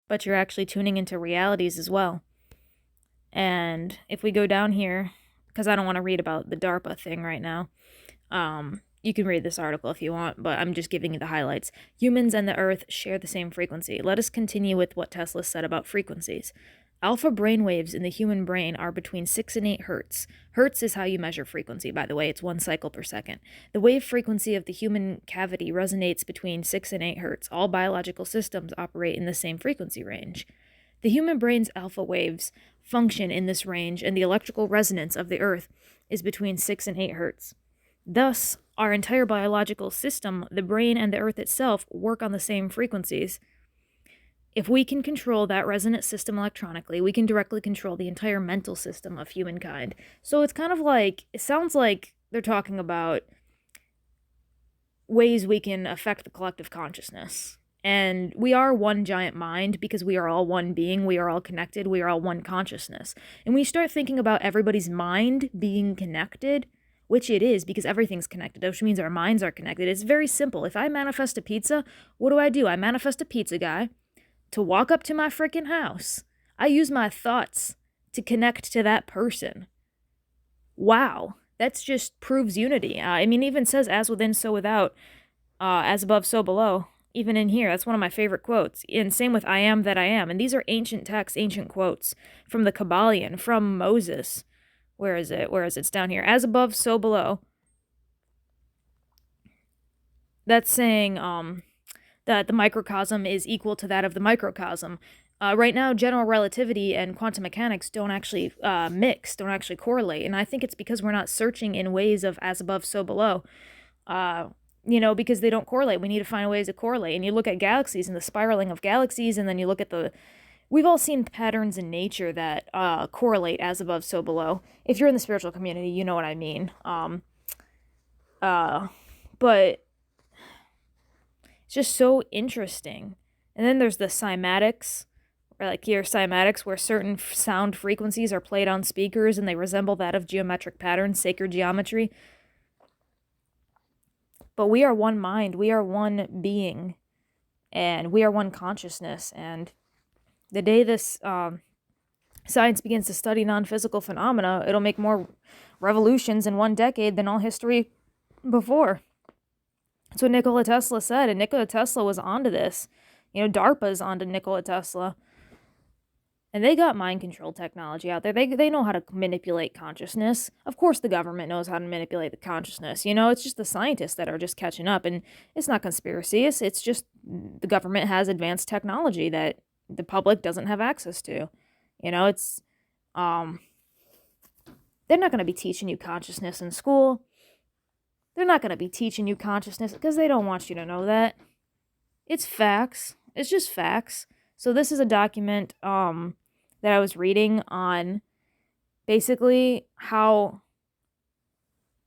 but you're actually tuning into realities as well. And if we go down here, because I don't want to read about the DARPA thing right now, you can read this article if you want, but I'm just giving you the highlights. Humans and the Earth share the same frequency. Let us continue with what Tesla said about frequencies. Alpha brainwaves in the human brain are between 6 and 8 hertz. Hertz is how you measure frequency, by the way. It's 1 cycle per second. The wave frequency of the human cavity resonates between 6 and 8 hertz. All biological systems operate in the same frequency range. The human brain's alpha waves function in this range, and the electrical resonance of the Earth is between 6 and 8 hertz. Thus, our entire biological system, the brain and the Earth itself, work on the same frequencies. If we can control that resonant system electronically, we can directly control the entire mental system of humankind. So it's kind of like, it sounds like they're talking about ways we can affect the collective consciousness. And we are one giant mind because we are all one being, we are all connected, we are all one consciousness. And we start thinking about everybody's mind being connected, which it is because everything's connected, which means our minds are connected. It's very simple. If I manifest a pizza, what do? I manifest a pizza guy to walk up to my freaking house. I use my thoughts to connect to that person. Wow, that's just proves unity. I mean, even says as within, so without, as above, so below. Even in here, that's one of my favorite quotes. And same with I am that I am. And these are ancient texts, ancient quotes from the Kabbalion, from Moses. Where is it? It's down here. As above, so below. That's saying that the microcosm is equal to that of the microcosm. Right now, general relativity and quantum mechanics don't actually mix, don't actually correlate. And I think it's because we're not searching in ways of as above, so below. Because they don't correlate. We need to find ways to correlate. And you look at galaxies and the spiraling of galaxies, and then you look at we've all seen patterns in nature that correlate as above, so below. If you're in the spiritual community, you know what I mean. But it's just so interesting. And then there's the cymatics, or like here, cymatics, where certain sound frequencies are played on speakers and they resemble that of geometric patterns, sacred geometry. But we are one mind, we are one being, and we are one consciousness. And the day this science begins to study non-physical phenomena, it'll make more revolutions in 1 decade than all history before. That's what Nikola Tesla said, and Nikola Tesla was onto this. DARPA's onto Nikola Tesla. And they got mind control technology out there. They know how to manipulate consciousness. Of course the government knows how to manipulate the consciousness. It's just the scientists that are just catching up. And it's not conspiracy. It's just the government has advanced technology that the public doesn't have access to. It's they're not going to be teaching you consciousness in school. They're not going to be teaching you consciousness because they don't want you to know that. It's facts. It's just facts. So this is a document that I was reading on basically how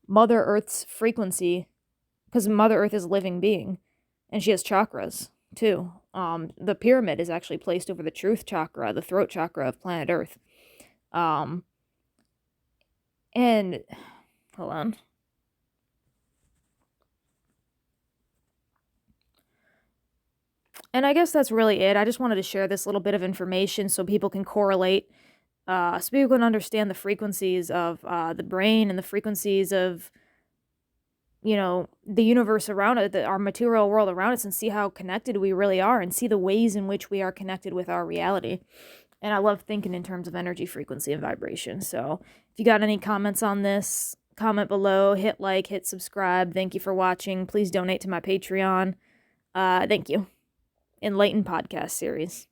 Mother Earth's frequency, because Mother Earth is a living being, and she has chakras too. The pyramid is actually placed over the truth chakra, the throat chakra of planet Earth. And hold on. And I guess that's really it. I just wanted to share this little bit of information so people can correlate, so people can understand the frequencies of the brain and the frequencies of, the universe around it, our material world around us, and see how connected we really are and see the ways in which we are connected with our reality. And I love thinking in terms of energy, frequency, and vibration. So if you got any comments on this, comment below, hit like, hit subscribe. Thank you for watching. Please donate to my Patreon. Thank you. Enlightened podcast series.